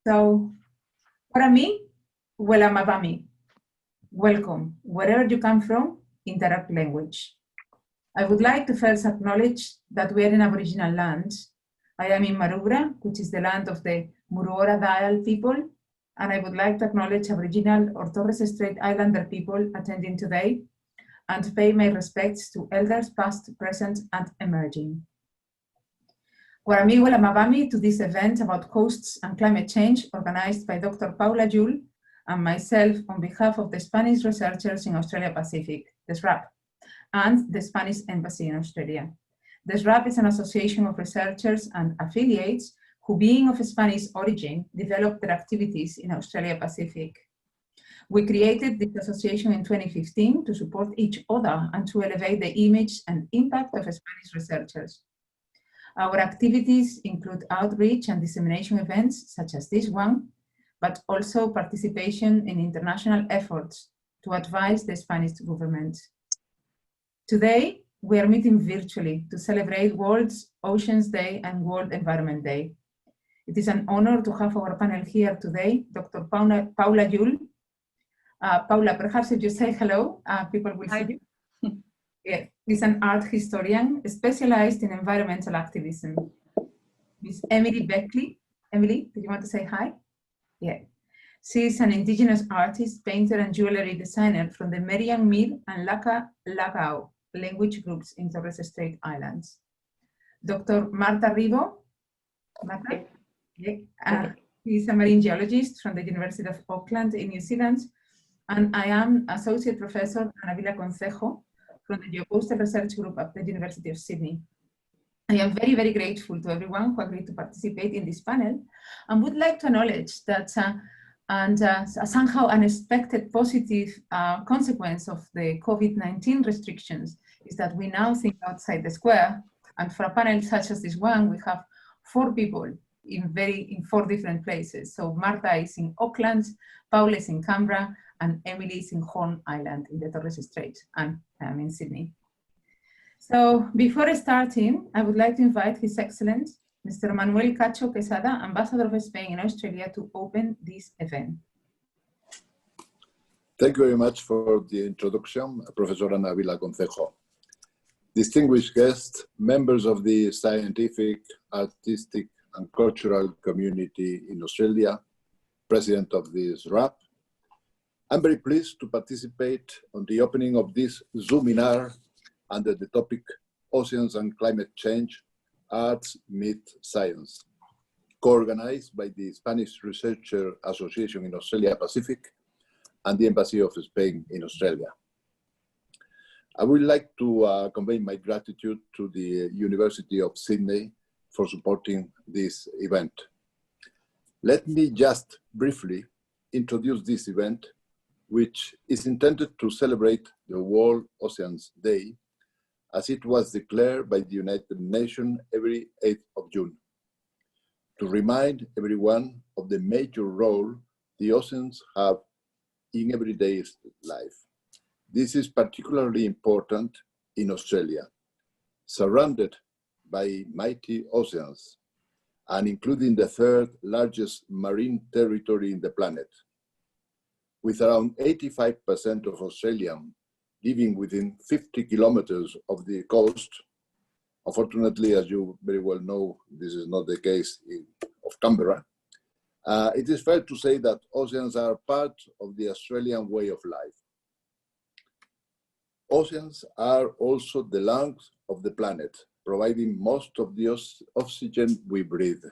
So, para mí, Welamavami, welcome, wherever you come from, in Tarak language. I would like to first acknowledge that we are in Aboriginal lands. I am in Maroubra, which is the land of the Muruora Daal people, and I would like to acknowledge Aboriginal or Torres Strait Islander people attending today, and to pay my respects to elders past, present, and emerging. Waramigo Lamabami to this event about coasts and climate change organized by Dr. Paula Jul and myself on behalf of the Spanish researchers in Australia Pacific, the SRAP, and the Spanish Embassy in Australia. The SRAP is an association of researchers and affiliates who, being of Spanish origin, developed their activities in Australia Pacific. We created this association in 2015 to support each other and to elevate the image and impact of Spanish researchers. Our activities include outreach and dissemination events such as this one, but also participation in international efforts to advise the Spanish government. Today, we are meeting virtually to celebrate World Oceans Day and World Environment Day. It is an honor to have our panel here today, Dr. Paula Jul. Paula, perhaps if you say hello, people will see you. Yeah, is an art historian specialized in environmental activism. Miss Emily Beckley. Emily, do you want to say hi? Yeah. She is an indigenous artist, painter, and jewellery designer from the Merian Mir and Lagao language groups in Torres Strait Islands. Dr. Marta Ribo. Marta? Yeah. She's a marine geologist from the University of Auckland in New Zealand. And I am Associate Professor at Vila-Concejo from the Geocoastal Research Group at the University of Sydney. I am very, very grateful to everyone who agreed to participate in this panel and would like to acknowledge that somehow unexpected positive consequence of the COVID-19 restrictions is that we now think outside the square. And for a panel such as this one, we have 4 people in 4 different places. So Marta is in Auckland, Paula is in Canberra, and Emily is in Horn Island in the Torres Strait, and I'm in Sydney. So before starting, I would like to invite His Excellency, Mr. Manuel Cacho Quesada, Ambassador of Spain in Australia, to open this event. Thank you very much for the introduction, Professor Ana Vila-Concejo. Distinguished guests, members of the scientific, artistic, and cultural community in Australia, President of the SRAP, I'm very pleased to participate on the opening of this zoominar under the topic Oceans and Climate Change, Arts Meet Science, co-organized by the Spanish Researcher Association in Australia Pacific and the Embassy of Spain in Australia. I would like to convey my gratitude to the University of Sydney for supporting this event. Let me just briefly introduce this event, which is intended to celebrate the World Oceans Day, as it was declared by the United Nations every 8th of June, to remind everyone of the major role the oceans have in everyday life. This is particularly important in Australia, surrounded by mighty oceans, and including the 3rd largest marine territory in the planet. With around 85% of Australians living within 50 kilometers of the coast. Unfortunately, as you very well know, this is not the case of Canberra. It is fair to say that oceans are part of the Australian way of life. Oceans are also the lungs of the planet, providing most of the oxygen we breathe.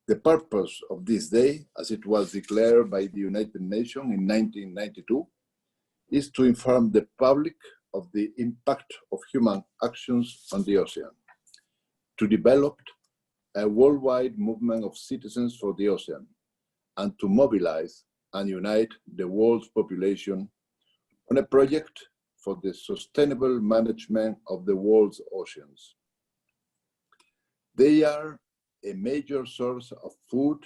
The purpose of this day, as it was declared by the United Nations in 1992, is to inform the public of the impact of human actions on the ocean, to develop a worldwide movement of citizens for the ocean, and to mobilize and unite the world's population on a project for the sustainable management of the world's oceans. They are a major source of food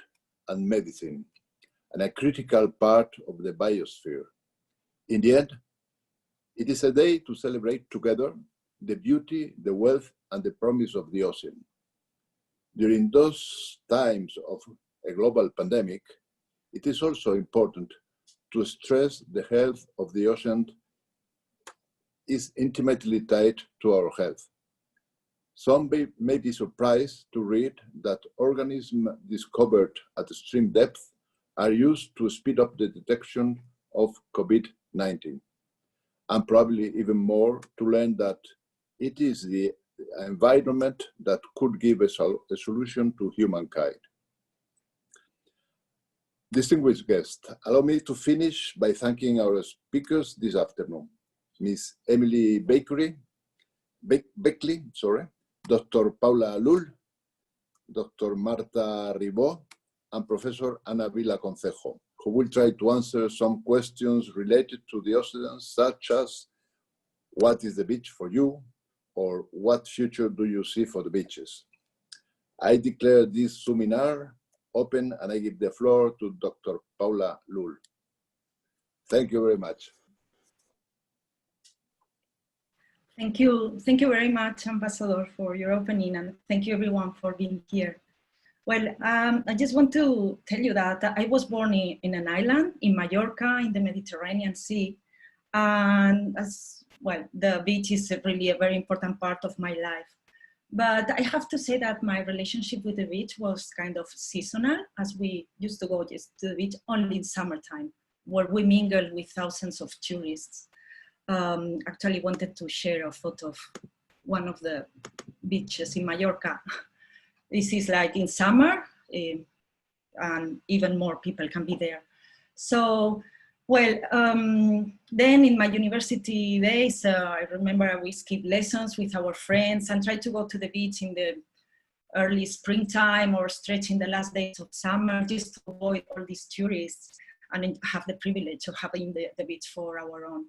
and medicine, and a critical part of the biosphere. In the end, it is a day to celebrate together the beauty, the wealth, and the promise of the ocean. During those times of a global pandemic, it is also important to stress the health of the ocean is intimately tied to our health. Some may be surprised to read that organisms discovered at extreme depth are used to speed up the detection of COVID-19, and probably even more to learn that it is the environment that could give a solution to humankind. Distinguished guests, allow me to finish by thanking our speakers this afternoon, Ms. Emily Beckley, Dr. Paula Lull, Dr. Marta Ribó, and Professor Ana Vila-Concejo, who will try to answer some questions related to the ocean, such as what is the beach for you, or what future do you see for the beaches? I declare this zoominar open, and I give the floor to Dr. Paula Lull. Thank you very much. Thank you very much, Ambassador, for your opening, and thank you everyone for being here. Well, I just want to tell you that I was born in an island in Mallorca in the Mediterranean Sea, and as well, the beach is really a very important part of my life. But I have to say that my relationship with the beach was kind of seasonal, as we used to go just to the beach only in summertime, where we mingled with thousands of tourists. Actually wanted to share a photo of one of the beaches in Mallorca. This is like in summer, and even more people can be there. So, well, then in my university days, I remember we skipped lessons with our friends and tried to go to the beach in the early springtime or stretching the last days of summer, just to avoid all these tourists and have the privilege of having the beach for our own.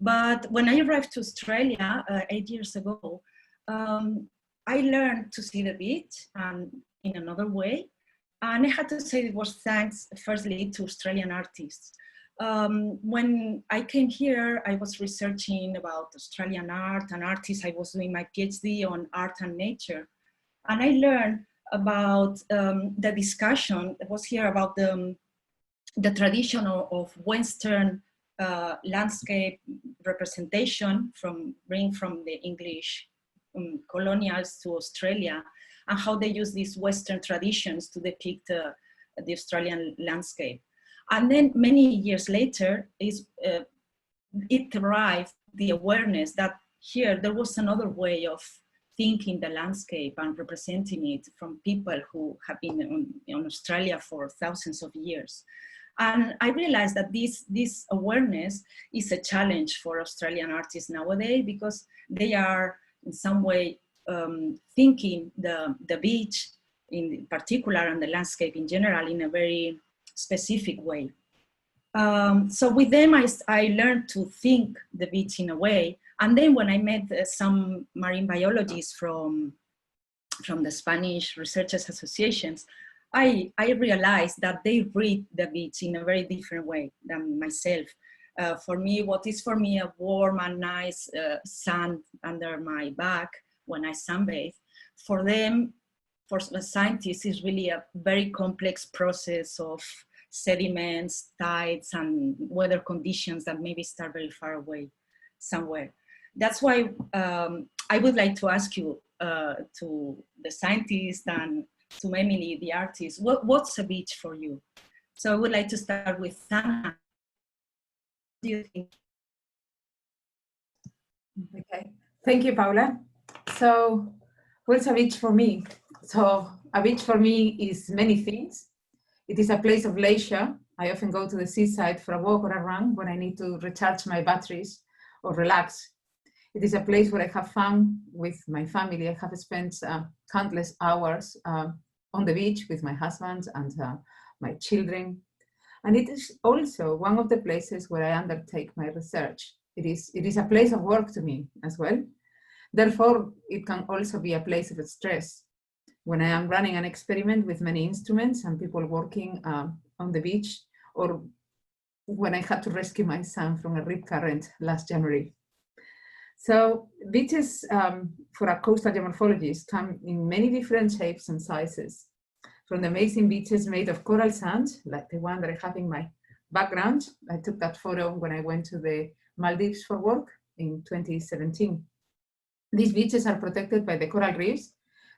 But when I arrived to Australia 8 years ago, I learned to see the beach in another way. And I had to say it was thanks, firstly, to Australian artists. When I came here, I was researching about Australian art and artists. I was doing my PhD on art and nature. And I learned about the discussion that was here about the tradition of Western landscape representation bring from the English colonials to Australia, and how they use these Western traditions to depict the Australian landscape. And then many years later, it arrived the awareness that here there was another way of thinking the landscape and representing it from people who have been in Australia for thousands of years. And I realized that this awareness is a challenge for Australian artists nowadays, because they are in some way thinking the beach in particular and the landscape in general in a very specific way. So with them, I learned to think the beach in a way. And then when I met some marine biologists from the Spanish Researchers Associations, I realized that they read the beach in a very different way than myself. For me, what is for me a warm and nice sand under my back when I sunbathe, for them, for the scientists, is really a very complex process of sediments, tides, and weather conditions that maybe start very far away somewhere. That's why I would like to ask you, to the scientists and to Emily, the artist, what's a beach for you? So I would like to start with Sana. What do you think? Okay, thank you, Paula. So what's a beach for me? So a beach for me is many things. It is a place of leisure. I often go to the seaside for a walk or a run when I need to recharge my batteries or relax. It is a place where I have fun with my family. I have spent countless hours on the beach with my husband and my children. And it is also one of the places where I undertake my research. It is a place of work to me as well. Therefore, it can also be a place of stress. When I am running an experiment with many instruments and people working on the beach, or when I had to rescue my son from a rip current last January. So beaches for a coastal geomorphologist come in many different shapes and sizes. from the amazing beaches made of coral sand, like the one that I have in my background. I took that photo when I went to the Maldives for work in 2017. These beaches are protected by the coral reefs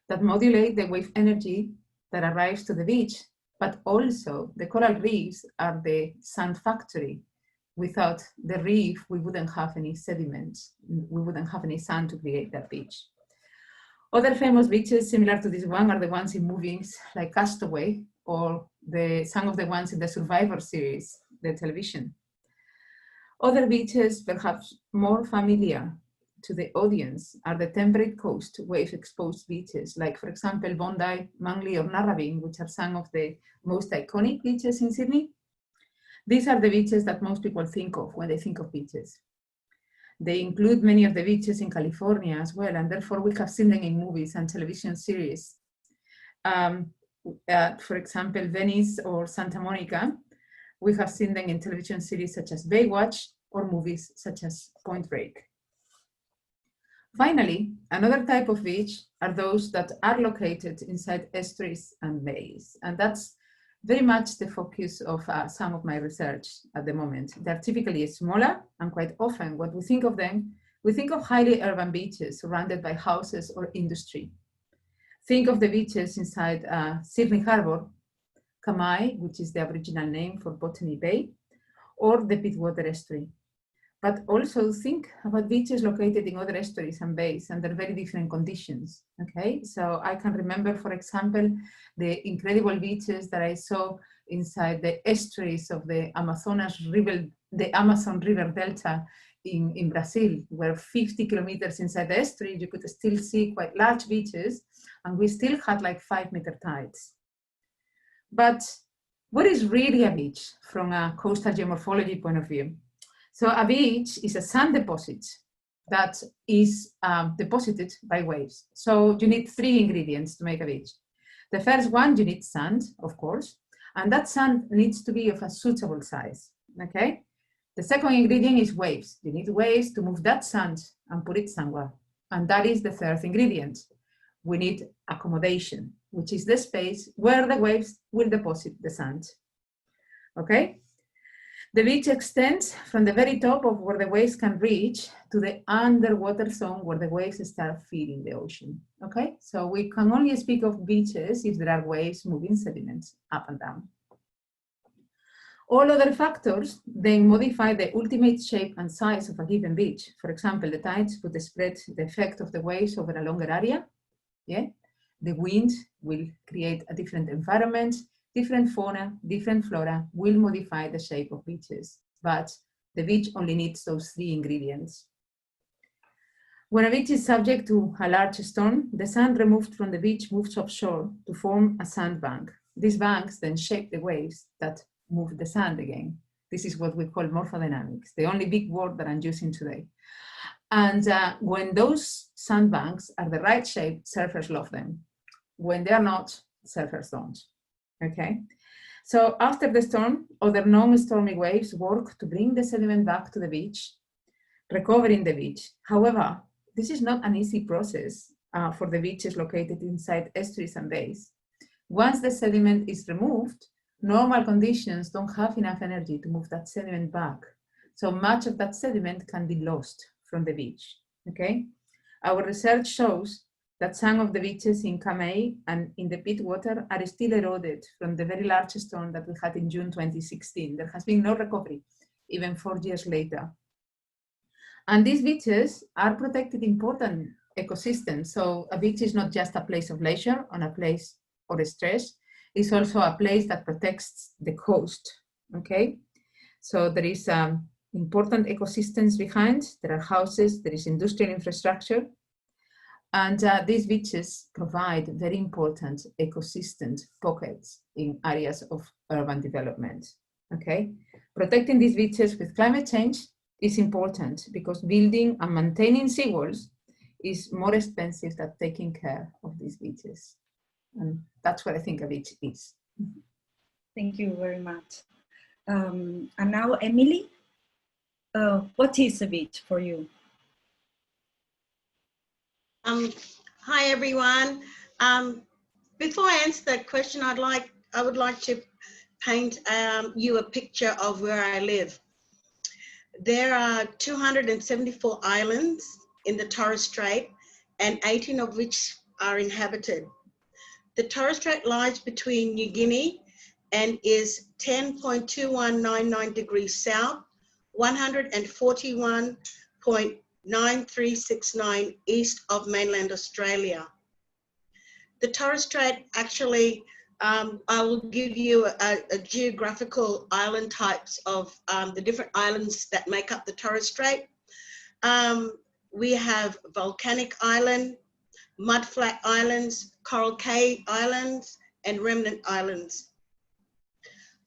that modulate the wave energy that arrives to the beach, but also the coral reefs are the sand factory. Without the reef, we wouldn't have any sediments. We wouldn't have any sand to create that beach. Other famous beaches similar to this one are the ones in movies like Castaway or some of the ones in the Survivor series, the television. Other beaches, perhaps more familiar to the audience, are the temperate coast wave-exposed beaches, like, for example, Bondi, Manly, or Narrabeen, which are some of the most iconic beaches in Sydney. These are the beaches that most people think of when they think of beaches. They include many of the beaches in California as well, and therefore we have seen them in movies and television series. For example, Venice or Santa Monica, we have seen them in television series such as Baywatch or movies such as Point Break. Finally, another type of beach are those that are located inside estuaries and bays, and that's very much the focus of some of my research at the moment. They're typically smaller, and quite often when we think of them, we think of highly urban beaches surrounded by houses or industry. Think of the beaches inside Sydney Harbour, Kamai, which is the Aboriginal name for Botany Bay, or the Pittwater Estuary. But also think about beaches located in other estuaries and bays under very different conditions, okay? So I can remember, for example, the incredible beaches that I saw inside the estuaries of the Amazon River Delta in Brazil, where 50 kilometers inside the estuary, you could still see quite large beaches, and we still had like 5-meter tides. But what is really a beach from a coastal geomorphology point of view? So a beach is a sand deposit that is deposited by waves. So you need 3 ingredients to make a beach. The first one, you need sand, of course, and that sand needs to be of a suitable size, okay? The second ingredient is waves. You need waves to move that sand and put it somewhere. And that is the third ingredient. We need accommodation, which is the space where the waves will deposit the sand, okay? The beach extends from the very top of where the waves can reach to the underwater zone where the waves start feeding the ocean, okay? So we can only speak of beaches if there are waves moving sediments up and down. All other factors then modify the ultimate shape and size of a given beach. For example, the tides would spread the effect of the waves over a longer area, yeah? The wind will create a different environment. Different fauna, different flora will modify the shape of beaches, but the beach only needs those 3 ingredients. When a beach is subject to a large storm, the sand removed from the beach moves offshore to form a sandbank. These banks then shape the waves that move the sand again. This is what we call morphodynamics, the only big word that I'm using today. And when those sandbanks are the right shape, surfers love them. When they are not, surfers don't. Okay, so after the storm, other non-stormy waves work to bring the sediment back to the beach, recovering the beach. However, this is not an easy process for the beaches located inside estuaries and bays. Once the sediment is removed, normal conditions don't have enough energy to move that sediment back. So much of that sediment can be lost from the beach, okay? Our research shows that some of the beaches in Kamai and in the Pittwater are still eroded from the very large storm that we had in June 2016. There has been no recovery, even 4 years later. And these beaches are protected important ecosystems. So a beach is not just a place of leisure or a place of stress, it's also a place that protects the coast, okay? So there is important ecosystems behind, there are houses, there is industrial infrastructure, and these beaches provide very important ecosystem pockets in areas of urban development, okay? Protecting these beaches with climate change is important because building and maintaining seawalls is more expensive than taking care of these beaches. And that's what I think a beach is. Thank you very much. And now, Emily, what is a beach for you? Hi everyone. Before I answer that question, I would like to paint you a picture of where I live. There are 274 islands in the Torres Strait, and 18 of which are inhabited. The Torres Strait lies between New Guinea and is 10.2199 degrees south, 141.9369 east of mainland Australia. The Torres Strait actually, I will give you a geographical island types of the different islands that make up the Torres Strait. We have volcanic island, mudflat islands, coral cay islands, and remnant islands.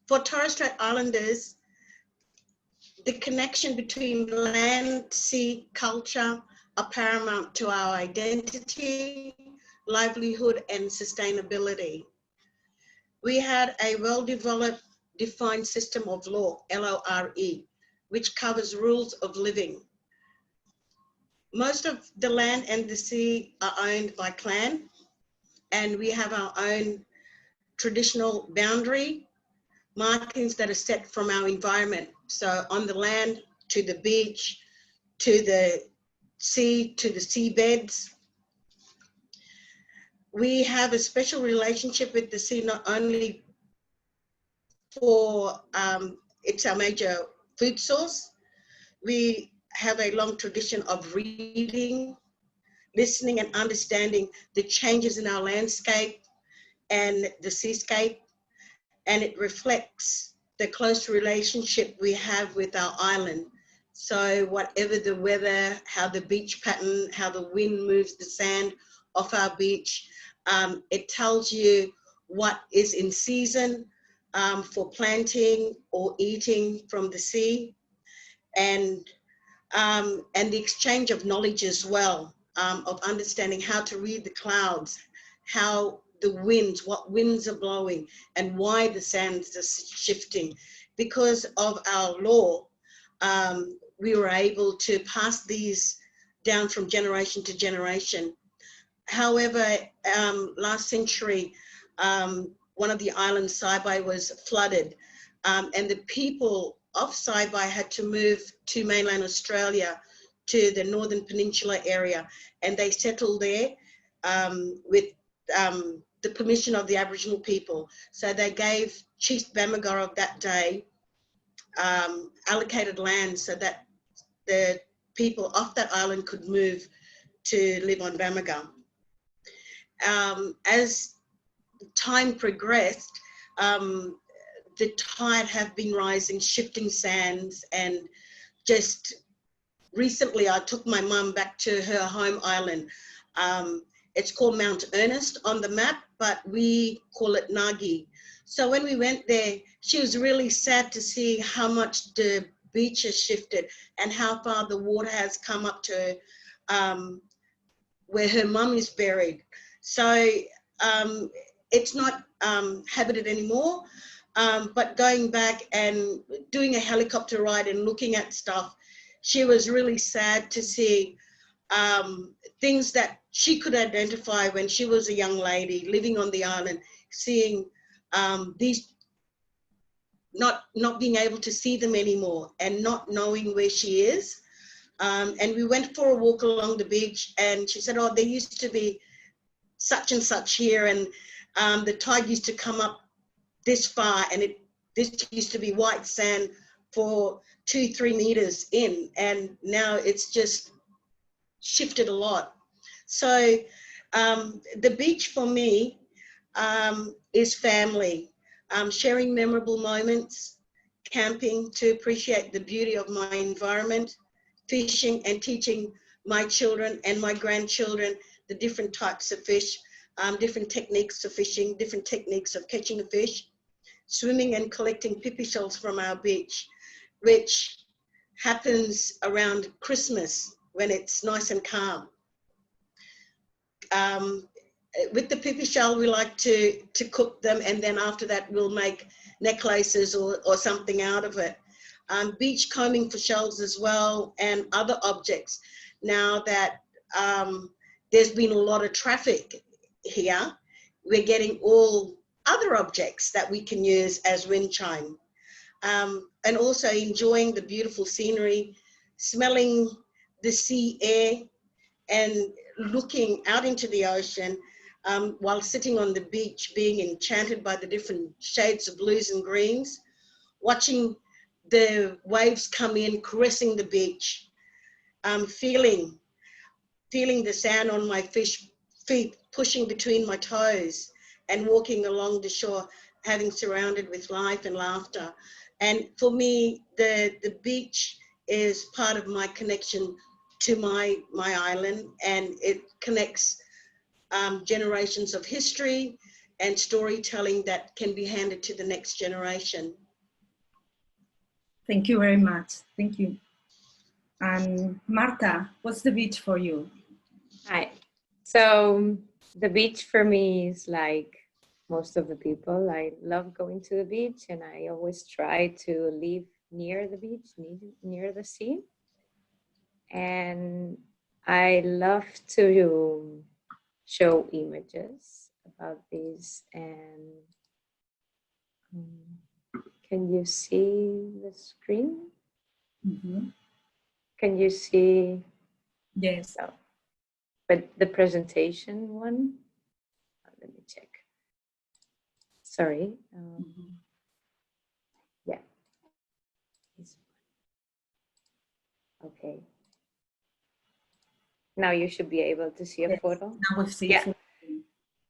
For Torres Strait Islanders, the connection between land, sea, culture are paramount to our identity, livelihood, and sustainability. We had a well-developed, defined system of law, LORE, which covers rules of living. Most of the land and the sea are owned by clan, and we have our own traditional boundary markings that are set from our environment. So on the land, to the beach, to the sea, to the seabeds. We have a special relationship with the sea, not only for it's our major food source. We have a long tradition of reading, listening, and understanding the changes in our landscape and the seascape, and it reflects the close relationship we have with our island. So whatever the weather, how the beach pattern, how the wind moves the sand off our beach, it tells you what is in season for planting or eating from the sea, and the exchange of knowledge as well, of understanding how to read the clouds, how the winds, what winds are blowing, and why the sands are shifting. Because of our law, we were able to pass these down from generation to generation. However, last century, one of the islands, Saibai, was flooded, and the people of Saibai had to move to mainland Australia, to the Northern Peninsula area, and they settled there with the permission of the Aboriginal people. So they gave Chief Bamagar of that day allocated land so that the people off that island could move to live on Bamagar. As time progressed, the tide have been rising, shifting sands, and just recently I took my mum back to her home island. It's called Mount Ernest on the map, but we call it Nagi. So when we went there, she was really sad to see how much the beach has shifted and how far the water has come up to where her mum is buried. So it's not habited anymore, but going back and doing a helicopter ride and looking at stuff, she was really sad to see things that she could identify when she was a young lady living on the island, seeing these, not being able to see them anymore and not knowing where she is. And we went for a walk along the beach, and she said, oh, there used to be such and such here, and the tide used to come up this far, and this used to be white sand for 2-3 meters in, and now it's just shifted a lot. So the beach for me is family, sharing memorable moments, camping to appreciate the beauty of my environment, fishing and teaching my children and my grandchildren the different types of fish, different techniques of fishing, different techniques of catching a fish, swimming and collecting pipi shells from our beach, which happens around Christmas when it's nice and calm. With the pipi shell, we like to cook them, and then after that we'll make necklaces or something out of it. Beach combing for shells as well, and other objects. Now that there's been a lot of traffic here, we're getting all other objects that we can use as wind chime. And also enjoying the beautiful scenery, smelling the sea air, and looking out into the ocean while sitting on the beach, being enchanted by the different shades of blues and greens, watching the waves come in, caressing the beach, feeling the sand on my feet, pushing between my toes, and walking along the shore, having surrounded with life and laughter. And for me, the beach is part of my connection to my island, and it connects generations of history and storytelling that can be handed to the next generation. Thank you very much. Thank you. And Marta, what's the beach for you? Hi. So the beach for me is like most of the people. I love going to the beach, and I always try to live near the beach, near the sea. And I love to show images about this. And can you see the screen? Mm-hmm. Can you see? Yes. Oh, but the presentation one? Let me check. Sorry. Yeah. Okay. Now you should be able to see a Yes. photo. Now we see. Yeah.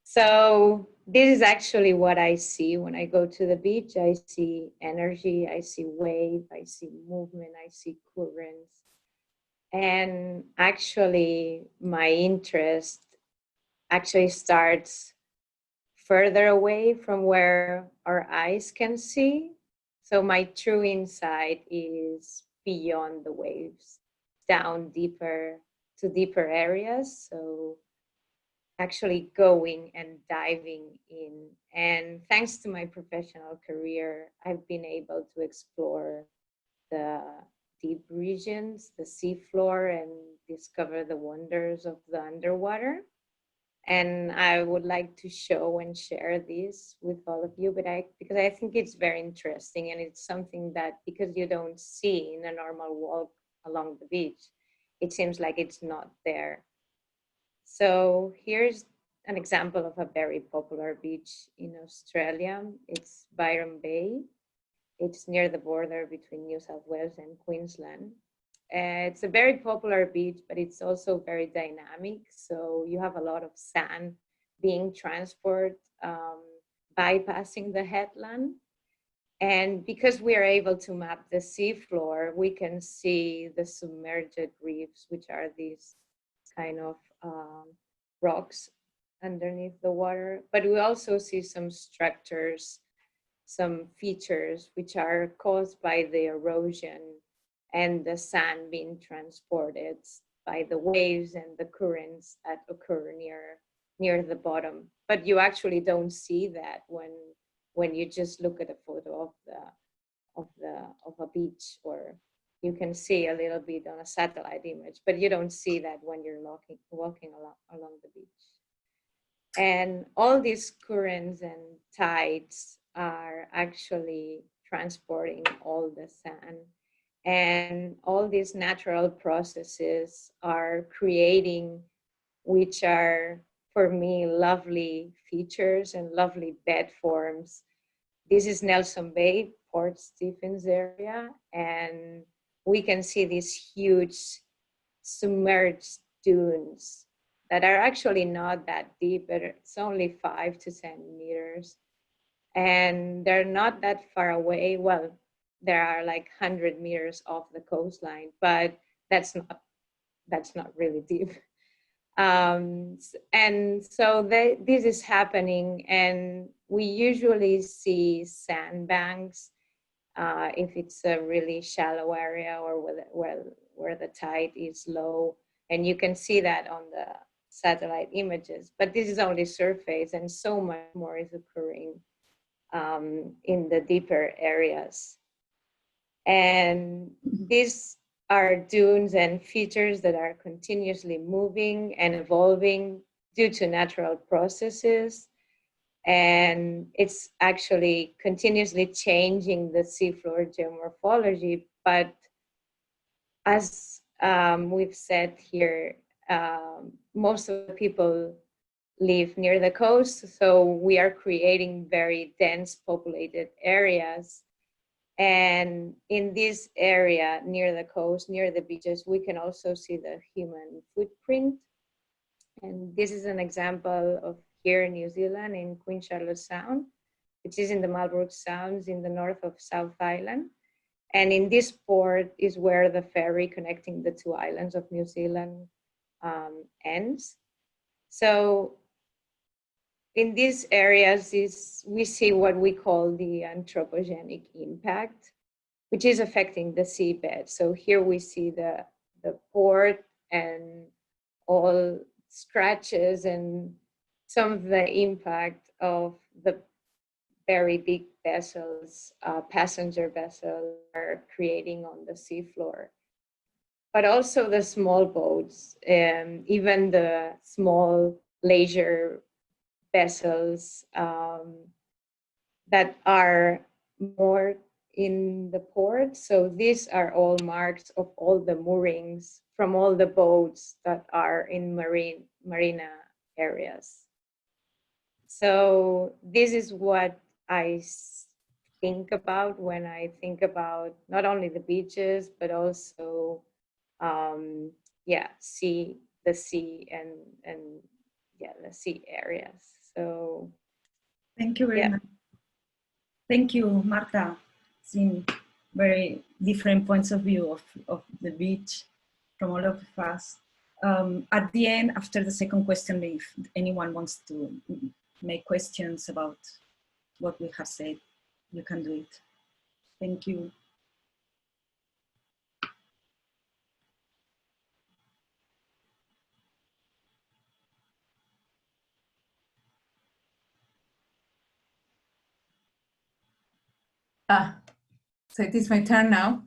So this is actually what I see when I go to the beach. I see energy, I see wave, I see movement, I see currents. And actually my interest actually starts further away from where our eyes can see. So my true insight is beyond the waves, down deeper to deeper areas. So actually going and diving in. And thanks to my professional career, I've been able to explore the deep regions, the seafloor, and discover the wonders of the underwater. And I would like to show and share this with all of you, because I think it's very interesting, and it's something that, because you don't see in a normal walk along the beach, it seems like it's not there. So here's an example of a very popular beach in Australia. It's Byron Bay. It's near the border between New South Wales and Queensland. It's a very popular beach, but it's also very dynamic. So you have a lot of sand being transported, bypassing the headland. And because we are able to map the seafloor, we can see the submerged reefs, which are these kind of rocks underneath the water. But we also see some structures, some features which are caused by the erosion and the sand being transported by the waves and the currents that occur near the bottom. But you actually don't see that when you just look at a photo of a beach, or you can see a little bit on a satellite image, but you don't see that when you're walking along the beach. And all these currents and tides are actually transporting all the sand. And all these natural processes are creating, which are, for me, lovely features and lovely bed forms. This is Nelson Bay, Port Stephens area, and we can see these huge submerged dunes that are actually not that deep, but it's only 5 to 10 meters. And they're not that far away. Well, there are like 100 meters off the coastline, but that's not really deep. And so this is happening, and we usually see sandbanks if it's a really shallow area or where the tide is low, and you can see that on the satellite images. But this is only surface, and so much more is occurring in the deeper areas. And these are dunes and features that are continuously moving and evolving due to natural processes. And it's actually continuously changing the seafloor geomorphology. But as we've said here, most of the people live near the coast, so we are creating very dense populated areas. And in this area near the coast, near the beaches, we can also see the human footprint. And this is an example of here in New Zealand in Queen Charlotte Sound, which is in the Marlborough Sounds in the north of South Island. And in this port is where the ferry connecting the two islands of New Zealand ends. So in these areas we see what we call the anthropogenic impact, which is affecting the seabed. So here we see the port and all scratches and some of the impact of the very big vessels, passenger vessels are creating on the seafloor. But also the small boats, even the small leisure vessels that are moored in the port. So these are all marks of all the moorings from all the boats that are in marina areas. So this is what I think about when I think about not only the beaches, but also the sea and the sea areas. So thank you very much. Thank you, Marta. Seen very different points of view of the beach from all of us. At the end, after the second question, if anyone wants to make questions about what we have said, you can do it. Thank you. So it is my turn now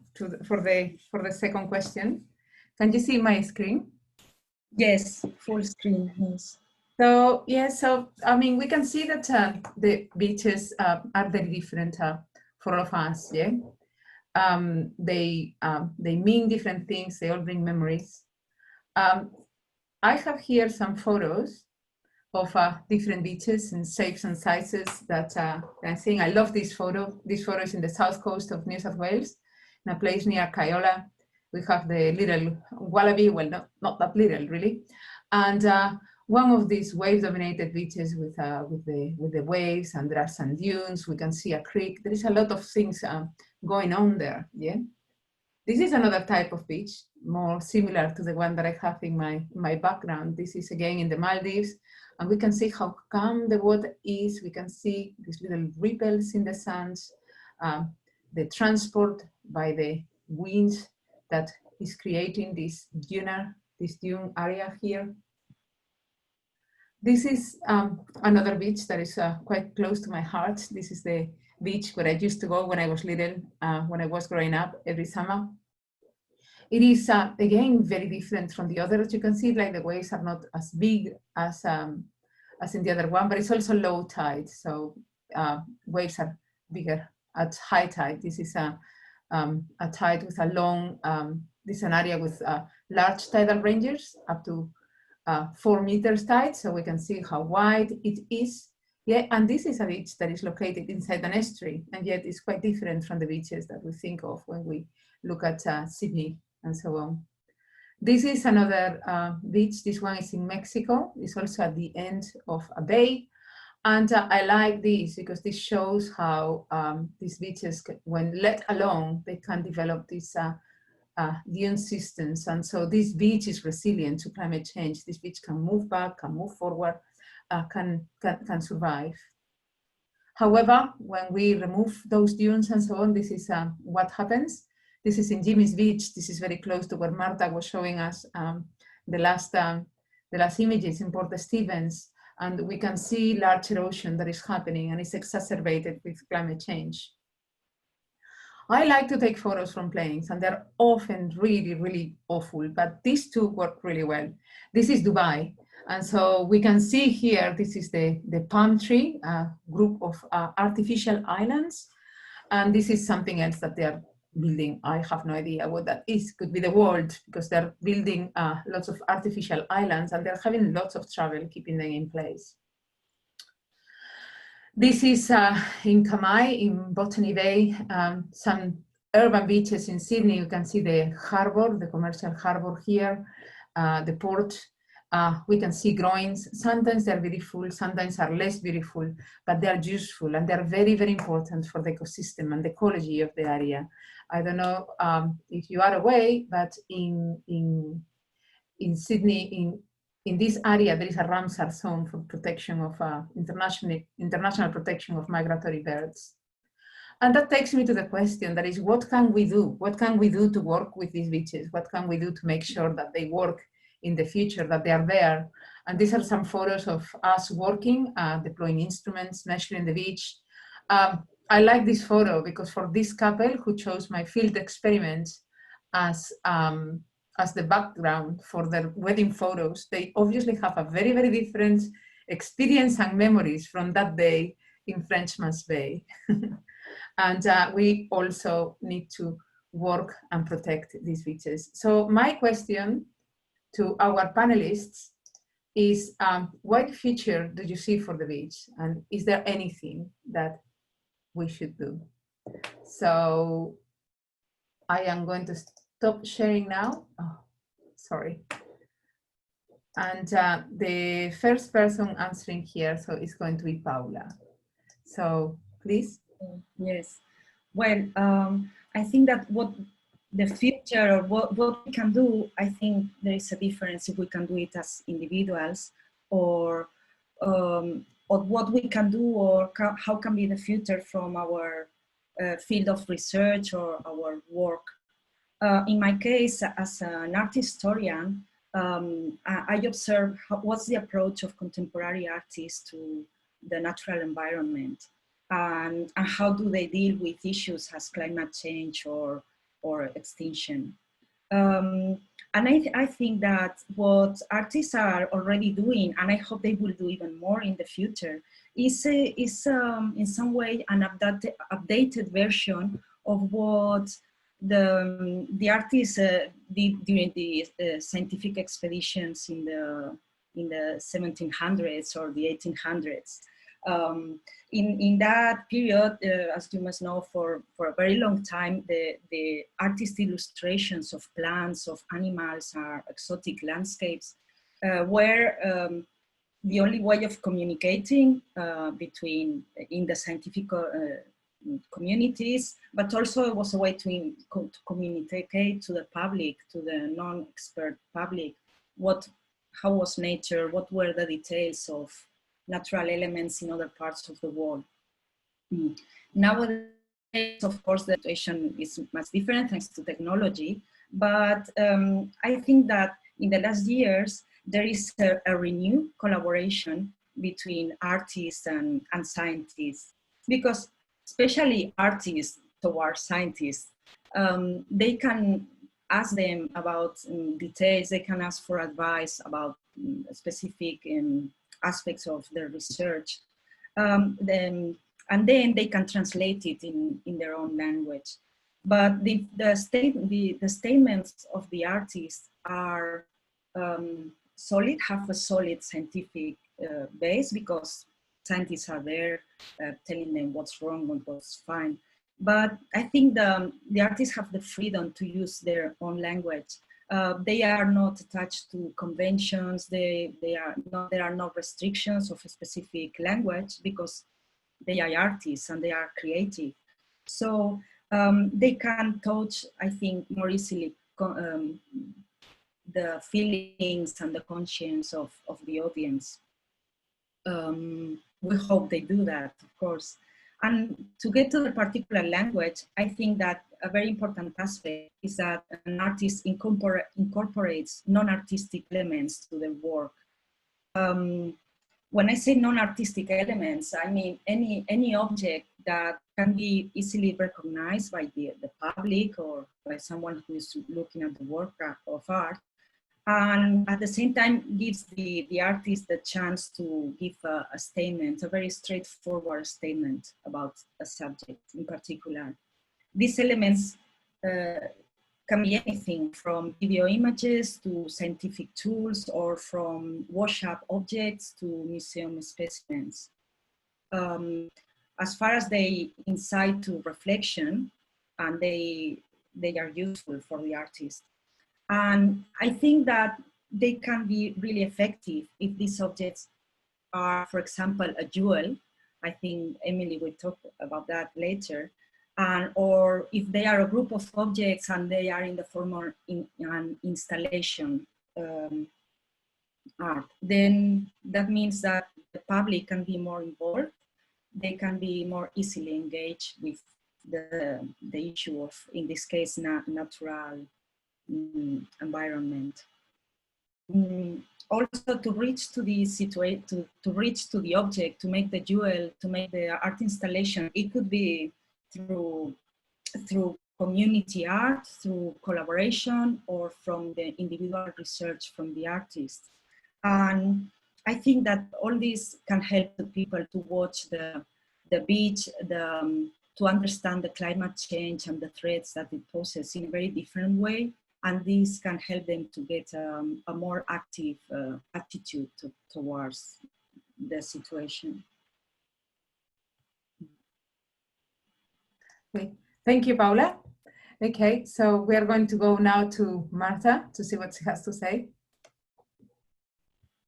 for the second question. Can you see my screen? Yes, full screen, yes. So I mean, we can see that the beaches are very different for all of us. Yeah, they mean different things. They all bring memories. I have here some photos of different beaches and shapes and sizes that I'm saying. I love this photo. This photo is in the south coast of New South Wales, in a place near Kyola. We have the little wallaby, well, not that little really, and one of these wave-dominated beaches with the waves, and there are some dunes. We can see a creek. There is a lot of things going on there. Yeah, this is another type of beach, more similar to the one that I have in my background. This is again in the Maldives. And we can see how calm the water is. We can see these little ripples in the sands, the transport by the winds that is creating this dune area here. This is another beach that is quite close to my heart. This is the beach where I used to go when I was little, when I was growing up every summer. It is, again, very different from the others. You can see like the waves are not as big as in the other one, but it's also low tide. So waves are bigger at high tide. This is a tide with a long, this is an area with large tidal ranges up to 4 meters tide. So we can see how wide it is. Yeah, and this is a beach that is located inside an estuary, and yet it's quite different from the beaches that we think of when we look at Sydney and so on. This is another beach. This one is in Mexico. It's also at the end of a bay. And I like this because this shows how these beaches, when let alone, they can develop these dune systems. And so this beach is resilient to climate change. This beach can move back, can move forward, can survive. However, when we remove those dunes and so on, this is what happens. This is in Jimmy's Beach. This is very close to where Marta was showing us the last images in Port Stephens. And we can see large erosion that is happening, and it's exacerbated with climate change. I like to take photos from planes, and they're often really, really awful, but these two work really well. This is Dubai, And so we can see here, this is the palm tree group of artificial islands. And this is something else that they are building. I have no idea what that is. Could be the world, because they're building lots of artificial islands and they're having lots of trouble keeping them in place. This is in Kamai, in Botany Bay, some urban beaches in Sydney. You can see the harbor, the commercial harbor here, the port. We can see groins. Sometimes they're beautiful, sometimes are less beautiful, but they're useful and they're very, very important for the ecosystem and the ecology of the area. I don't know if you are aware, but in Sydney, in this area, there is a Ramsar zone for protection of international protection of migratory birds. And that takes me to the question that is, what can we do? What can we do to work with these beaches? What can we do to make sure that they work in the future, that they are there? And these are some photos of us working, deploying instruments, measuring the beach. I like this photo because for this couple who chose my field experiments as the background for their wedding photos, they obviously have a very, very different experience and memories from that day in Frenchman's Bay. And we also need to work and protect these beaches. So my question to our panelists is, what future do you see for the beach? And is there anything that we should do? So I am going to stop sharing now. Oh, sorry. And the first person answering here, so it's going to be Paula. So please. Yes. Well, I think that what the future, or what we can do, I think there is a difference if we can do it as individuals, or what we can do, or how can be the future from our field of research or our work. In my case, as an art historian, I observe what's the approach of contemporary artists to the natural environment, and how do they deal with issues as climate change or extinction. And I think that what artists are already doing, and I hope they will do even more in the future, is in some way an updated version of what the artists did during the scientific expeditions in the 1700s or the 1800s. In that period, as you must know, for a very long time, the artist illustrations of plants, of animals, or exotic landscapes were the only way of communicating in the scientific communities, but also it was a way to communicate to the public, to the non-expert public, how was nature, what were the details of natural elements in other parts of the world. Nowadays, of course, the situation is much different thanks to technology, but I think that in the last years, there is a renewed collaboration between artists and scientists, because especially artists towards scientists, they can ask them about details, they can ask for advice about specific aspects of their research, and then they can translate it in their own language. But the statements of the artists are solid, have a solid scientific base, because scientists are there telling them what's wrong and what's fine. But I think the artists have the freedom to use their own language. They are not attached to conventions. There are no restrictions of a specific language, because they are artists and they are creative. So they can touch, I think, more easily the feelings and the conscience of the audience. We hope they do that, of course. And to get to the particular language, I think that a very important aspect is that an artist incorporates non-artistic elements to their work. When I say non-artistic elements, I mean any object that can be easily recognized by the public or by someone who is looking at the work of art and at the same time gives the artist the chance to give a statement, a very straightforward statement about a subject in particular. These elements can be anything from video images to scientific tools, or from wash-up objects to museum specimens. As far as they incite to reflection, and they are useful for the artist. And I think that they can be really effective if these objects are, for example, a jewel. I think Emily will talk about that later. Or if they are a group of objects and they are in the form of an installation art, then that means that the public can be more involved. They can be more easily engaged with the issue of, in this case, natural environment. Also, to reach to the situation, to reach to the object, to make the jewel, to make the art installation, it could be through community art, through collaboration, or from the individual research from the artist. And I think that all this can help the people to watch the beach, to understand the climate change and the threats that it poses in a very different way. And this can help them to get a more active attitude towards the situation. Okay. Thank you, Paula. Okay, so we are going to go now to Martha to see what she has to say.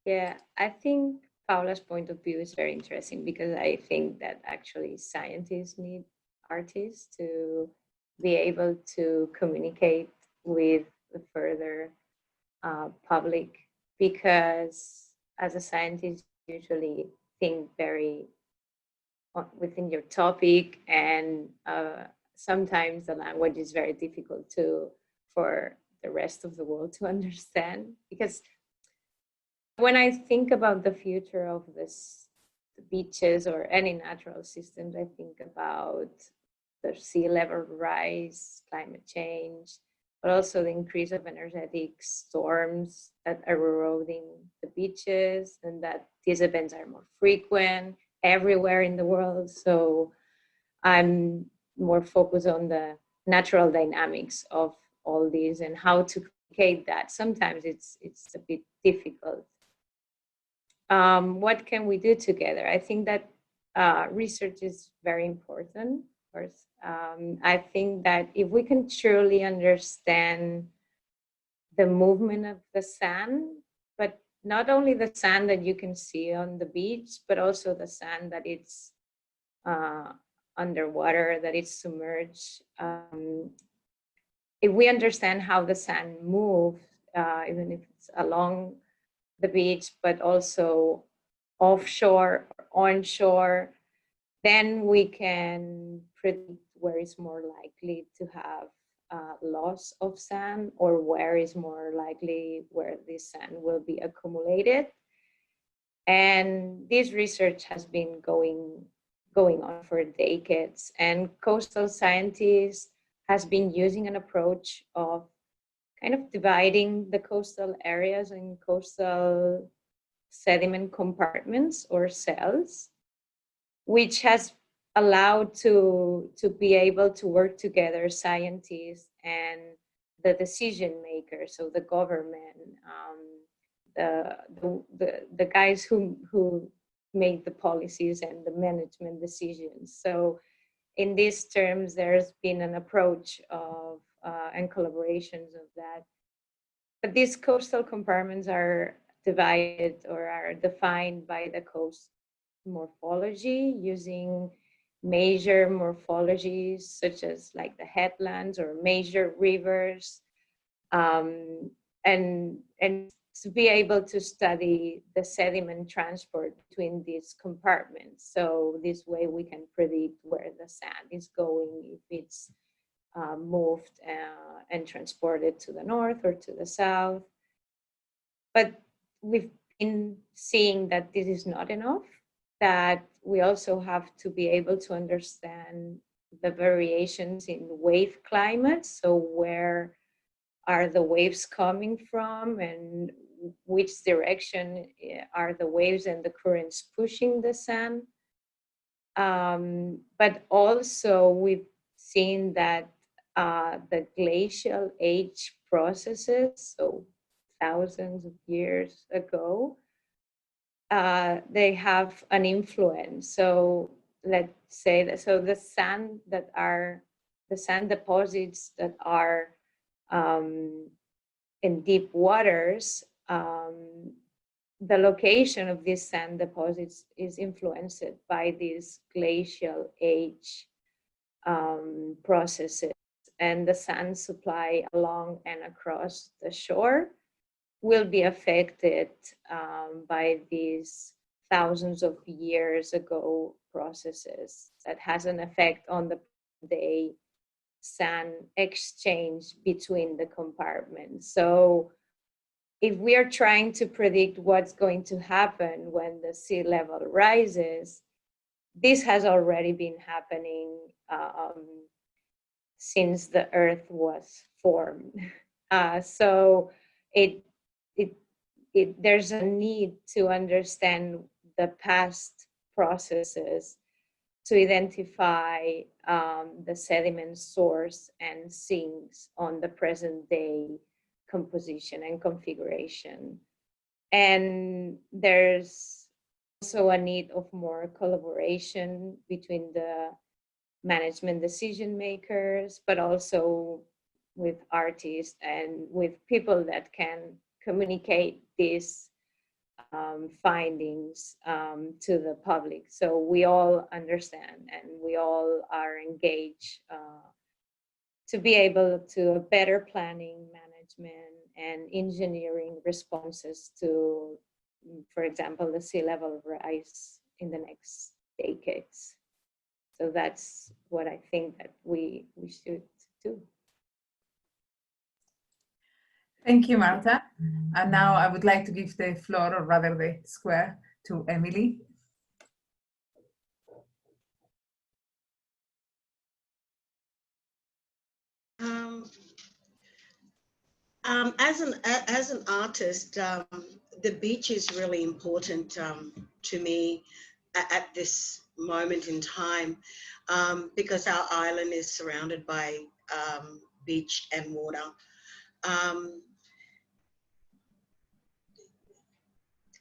Yeah, I think Paula's point of view is very interesting, because I think that actually scientists need artists to be able to communicate with the further public, because as a scientist you usually think very within your topic, and sometimes the language is very difficult for the rest of the world to understand. Because when I think about the future of the beaches or any natural systems, I think about the sea level rise, climate change, but also the increase of energetic storms that are eroding the beaches, and that these events are more frequent everywhere in the world. So I'm more focused on the natural dynamics of all these and how to communicate that. Sometimes it's a bit difficult. What can we do together? I think that research is very important, of course. I think that if we can truly understand the movement of the sand, but not only the sand that you can see on the beach, but also the sand that it's underwater, that it's submerged. If we understand how the sand moves, even if it's along the beach, but also offshore or onshore, then we can predict where it's more likely to have loss of sand, or where is more likely where this sand will be accumulated. And this research has been going on for decades, and coastal scientists has been using an approach of kind of dividing the coastal areas in coastal sediment compartments or cells, which has allowed to be able to work together, scientists and the decision makers, so the government, the guys who make the policies and the management decisions. So in these terms, there's been an approach of and collaborations of that. But these coastal compartments are divided or are defined by the coast morphology, using major morphologies such as like the headlands or major rivers, and to be able to study the sediment transport between these compartments. So this way we can predict where the sand is going, if it's moved and transported to the north or to the south. But we've been seeing that this is not enough, that we also have to be able to understand the variations in wave climates. So where are the waves coming from, and which direction are the waves and the currents pushing the sand. But also we've seen that the glacial age processes, so thousands of years ago, they have an influence. So let's say that, so the sand deposits that are in deep waters, the location of these sand deposits is influenced by these glacial age processes, and the sand supply along and across the shore will be affected by these thousands of years ago processes that has an effect on the day sand exchange between the compartments. So if we are trying to predict what's going to happen when the sea level rises, this has already been happening since the Earth was formed. So there's a need to understand the past processes to identify the sediment source and sinks on the present day composition and configuration. And there's also a need of more collaboration between the management decision makers, but also with artists and with people that can communicate these findings to the public. So we all understand and we all are engaged to be able to better planning, management, and engineering responses to, for example, the sea level rise in the next decades. So that's what I think that we should do. Thank you, Marta. And now I would like to give the floor, or rather the square, to Emily. As an artist, the beach is really important to me at this moment in time, because our island is surrounded by beach and water.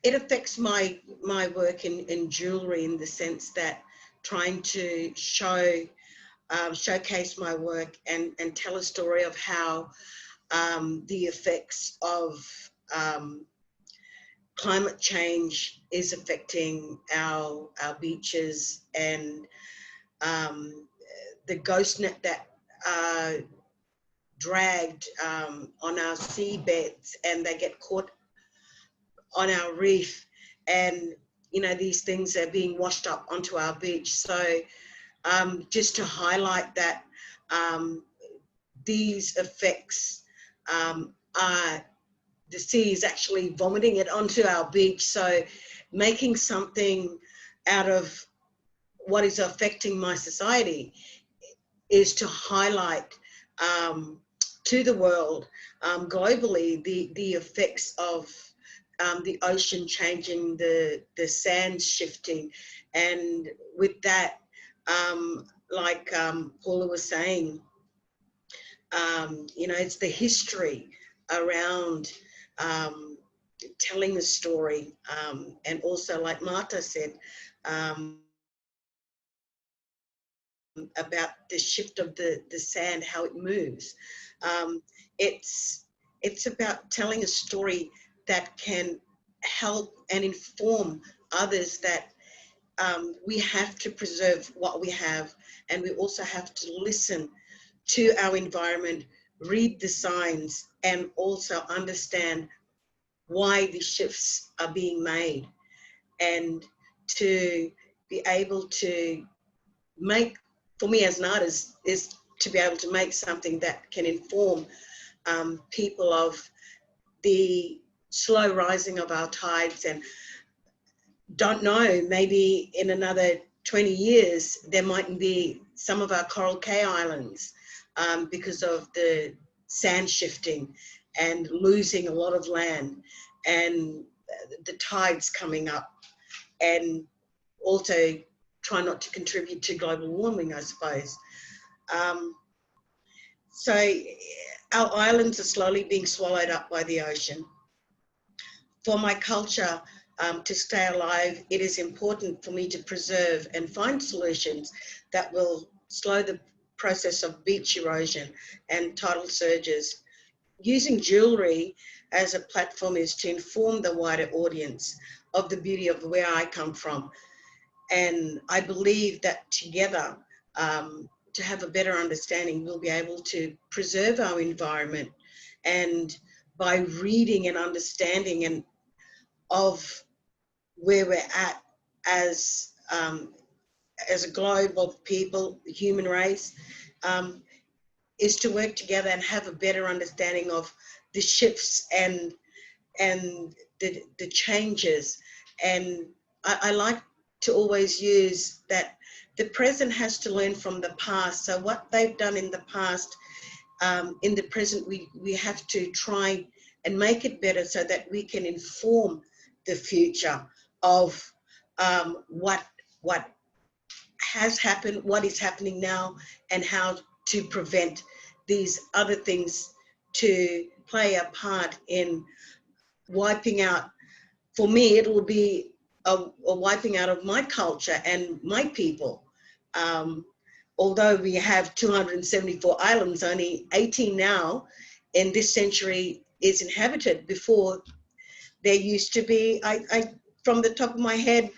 It affects my work in jewellery in the sense that trying to showcase my work and tell a story of how the effects of climate change is affecting our beaches, and the ghost net that dragged on our seabeds, and they get caught on our reef, and you know, these things are being washed up onto our beach. So just to highlight that these effects are, the sea is actually vomiting it onto our beach. So making something out of what is affecting my society is to highlight to the world globally the effects of the ocean changing, the sands shifting. And with that, like Paula was saying, you know, it's the history around telling the story, and also, like Marta said, about the shift of the sand, how it moves. It's about telling a story that can help and inform others that we have to preserve what we have, and we also have to listen to our environment, read the signs, and also understand why the shifts are being made, and to be able to make, for me as an artist, is to be able to make something that can inform people of the slow rising of our tides. And don't know, maybe in another 20 years, there mightn't be some of our Coral Cay Islands because of the sand shifting and losing a lot of land, and the tides coming up, and also try not to contribute to global warming, I suppose. So our islands are slowly being swallowed up by the ocean. For my culture to stay alive, it is important for me to preserve and find solutions that will slow the process of beach erosion and tidal surges. Using jewellery as a platform is to inform the wider audience of the beauty of where I come from. And I believe that together, to have a better understanding, we'll be able to preserve our environment. And by reading and understanding and of where we're at as a globe of people, the human race, is to work together and have a better understanding of the shifts and the changes. And I like to always use that the present has to learn from the past. So what they've done in the past, in the present, we have to try and make it better so that we can inform the future of what has happened, what is happening now, and how to prevent these other things to play a part in wiping out. For me, it will be a wiping out of my culture and my people. Although we have 274 islands, only 18 now in this century is inhabited. Before, there used to be, I from the top of my head,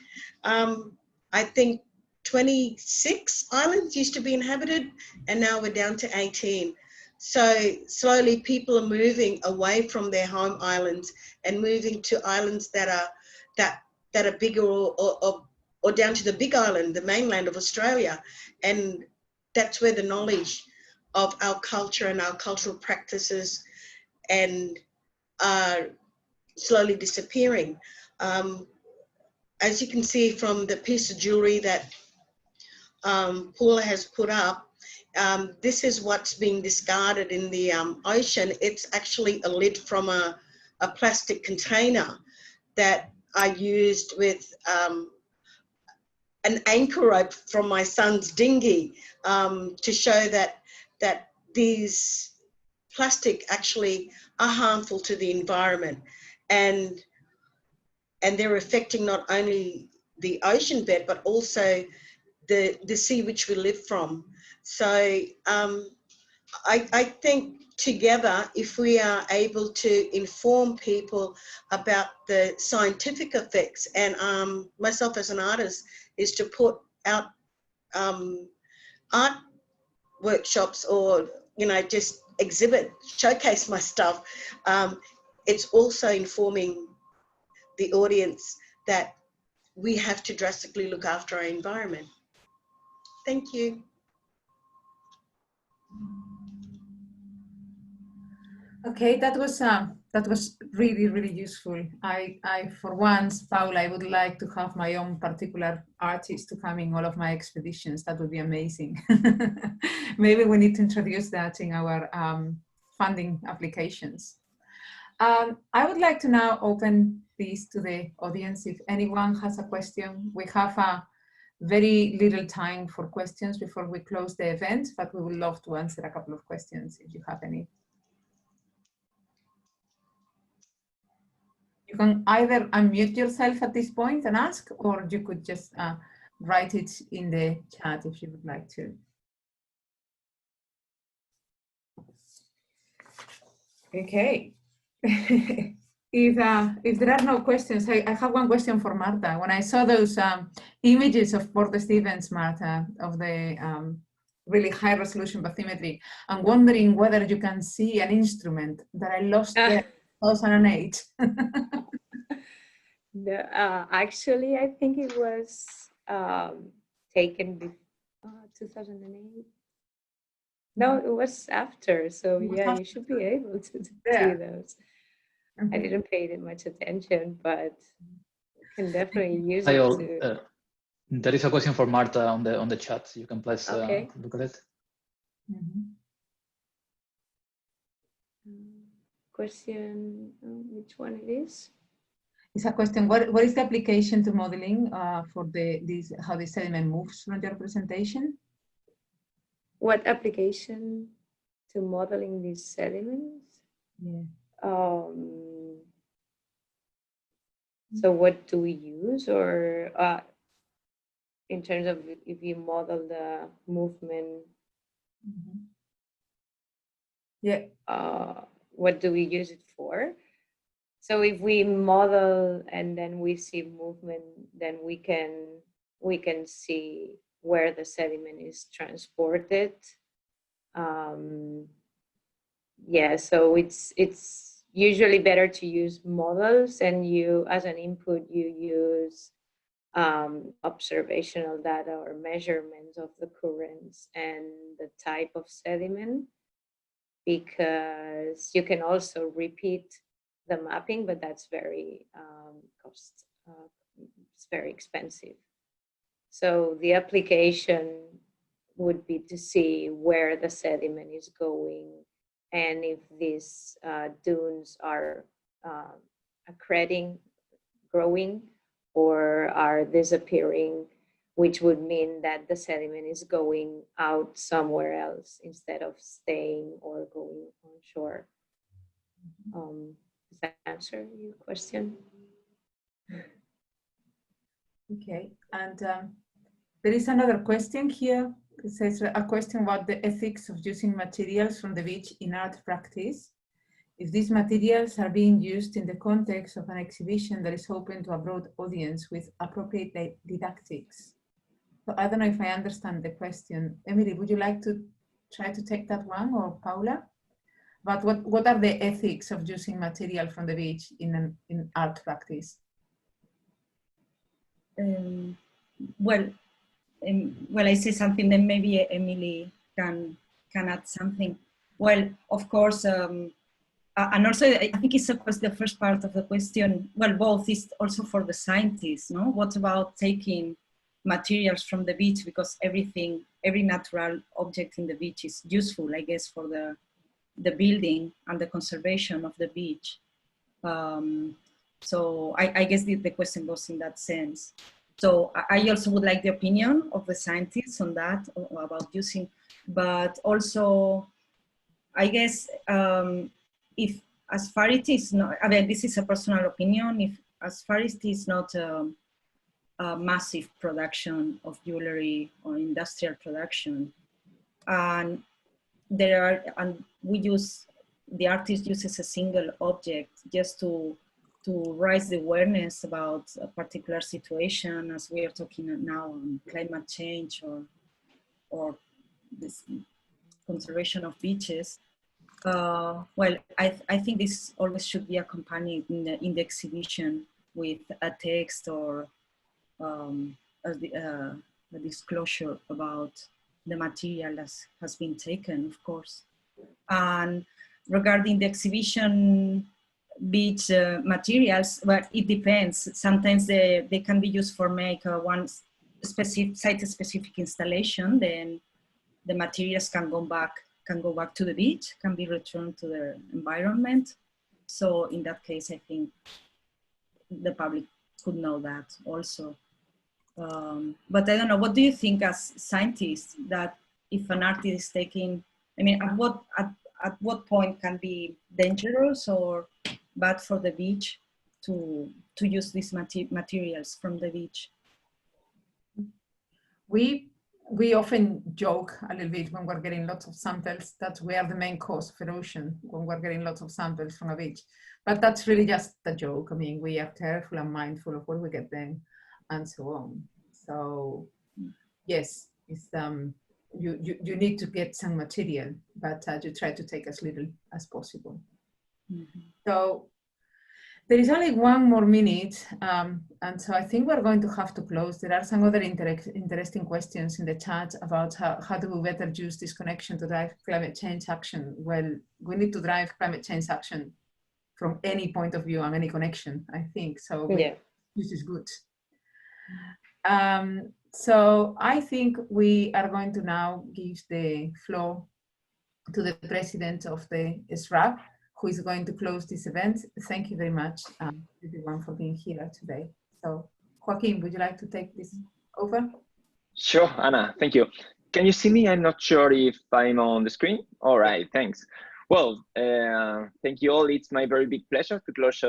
I think 26 islands used to be inhabited, and now we're down to 18. So slowly people are moving away from their home islands and moving to islands that are bigger or down to the big island, the mainland of Australia. And that's where the knowledge of our culture and our cultural practices and are slowly disappearing. As you can see from the piece of jewellery that Paula has put up, this is what's being discarded in the ocean. It's actually a lid from a plastic container that I used with an anchor rope from my son's dinghy to show that these plastic actually are harmful to the environment, and they're affecting not only the ocean bed but also the sea which we live from. So I think together, if we are able to inform people about the scientific effects, and myself as an artist is to put out art workshops or, you know, just exhibit, showcase my stuff, it's also informing the audience that we have to drastically look after our environment. Thank you. Okay, that was really, really useful. I for once, Paula, I would like to have my own particular artist to come in all of my expeditions. That would be amazing. Maybe we need to introduce that in our funding applications. I would like to now open this to the audience. If anyone has a question, we have a very little time for questions before we close the event, but we would love to answer a couple of questions if you have any. You can either unmute yourself at this point and ask, or you could just write it in the chat if you would like to. Okay. If there are no questions, I have one question for Marta. When I saw those images of Port Stevens, Marta, of the really high resolution bathymetry, I'm wondering whether you can see an instrument that I lost there in 2008. No, actually, I think it was taken before 2008. No, it was after. So yeah, you should be able to see those. I didn't pay it much attention, but you can definitely use it to. There is a question for Marta on the chat. You can please look at it. question, which one it is? It's a question, what is the application to modeling for how the sediment moves from your presentation? What application to modeling these sediments? Yeah. So what do we use, or in terms of if you model the movement? Mm-hmm. Yeah. What do we use it for? So if we model and then we see movement, then we can see where the sediment is transported. Yeah, so it's usually better to use models, and you, as an input, you use observational data or measurements of the currents and the type of sediment, because you can also repeat the mapping, but that's very it's very expensive. So the application would be to see where the sediment is going, and if these dunes are accreting, growing, or are disappearing, which would mean that the sediment is going out somewhere else instead of staying or going on shore. Does that answer your question? Okay, and there is another question here. It says a question about the ethics of using materials from the beach in art practice. If these materials are being used in the context of an exhibition that is open to a broad audience with appropriate didactics. So I don't know if I understand the question. Emily, would you like to try to take that one, or Paula? But what are the ethics of using material from the beach in art practice? Well, I say something, then maybe Emily can add something. Well, of course, and also I think it's the first part of the question. Well, both is also for the scientists, no? What about taking materials from the beach, because every natural object in the beach is useful, I guess, for the building and the conservation of the beach. So I guess the question goes in that sense. So I also would like the opinion of the scientists on that, about using, but also I guess if, as far it is not, I mean, this is a personal opinion, if as far as it is not a massive production of jewelry or industrial production, and the artist uses a single object just to raise the awareness about a particular situation, as we are talking now on climate change or this conservation of beaches. Well, I think this always should be accompanied in the exhibition with a text or a disclosure about the material that has been taken, of course. And regarding the exhibition beach materials, but it depends. Sometimes they can be used for make one specific site-specific installation. Then the materials can go back to the beach, can be returned to the environment. So in that case, I think the public could know that also. But I don't know, what do you think as scientists, that if an artist is taking, I mean, at what point can be dangerous or bad for the beach to use these materials from the beach? We often joke a little bit when we're getting lots of samples that we are the main cause of erosion when we're getting lots of samples from a beach. But that's really just a joke. I mean, we are careful and mindful of where we get them and so on. So yes, it's, you need to get some material, but you try to take as little as possible. Mm-hmm. So there is only one more minute, and so I think we're going to have to close. There are some other interesting questions in the chat about how do we better use this connection to drive climate change action. Well, we need to drive climate change action from any point of view and any connection, I think. So yeah, this is good. So I think we are going to now give the floor to the president of the SRAP, who is going to close this event. Thank you very much, everyone, for being here today. So, Joaquin, would you like to take this over? Sure, Anna, thank you. Can you see me? I'm not sure if I'm on the screen. All right, thanks. Well, thank you all. It's my very big pleasure to close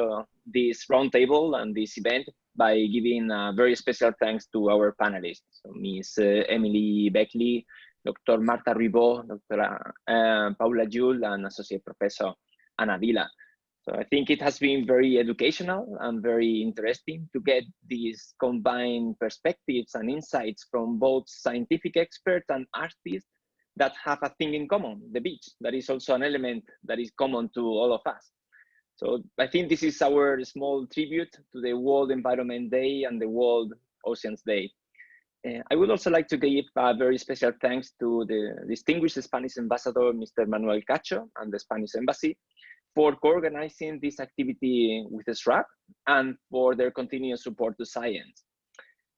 this roundtable and this event by giving very special thanks to our panelists. So Ms. Emily Beckley, Dr. Marta Ribot, Dr. Paula Jules, and Associate Professor Ana Vila. So I think it has been very educational and very interesting to get these combined perspectives and insights from both scientific experts and artists that have a thing in common, the beach. That is also an element that is common to all of us. So I think this is our small tribute to the World Environment Day and the World Oceans Day. I would also like to give a very special thanks to the distinguished Spanish ambassador, Mr. Manuel Cacho, and the Spanish Embassy for co-organizing this activity with the SRAP and for their continuous support to science.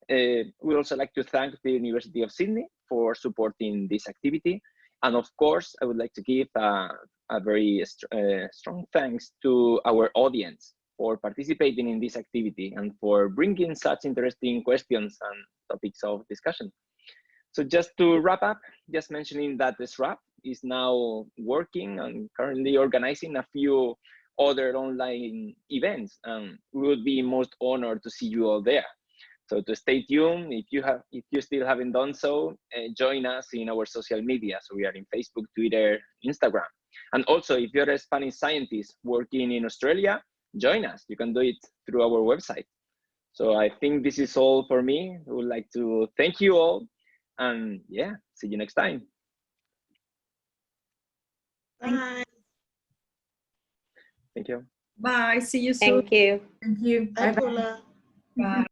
We'd also like to thank the University of Sydney for supporting this activity. And of course, I would like to give a very strong thanks to our audience for participating in this activity and for bringing such interesting questions and topics of discussion. So just to wrap up, just mentioning that the SRAP is now working and currently organizing a few other online events, and we would be most honored to see you all there. So to stay tuned, if you still haven't done so, join us in our social media. So we are in Facebook, Twitter, Instagram. And also, if you're a Spanish scientist working in Australia, join us. You can do it through our website. So I think this is all for me. I would like to thank you all. And yeah, see you next time. Bye. Thank you. Bye. See you soon. Thank you. Thank you. Bye, Bye-bye. Paula. Bye.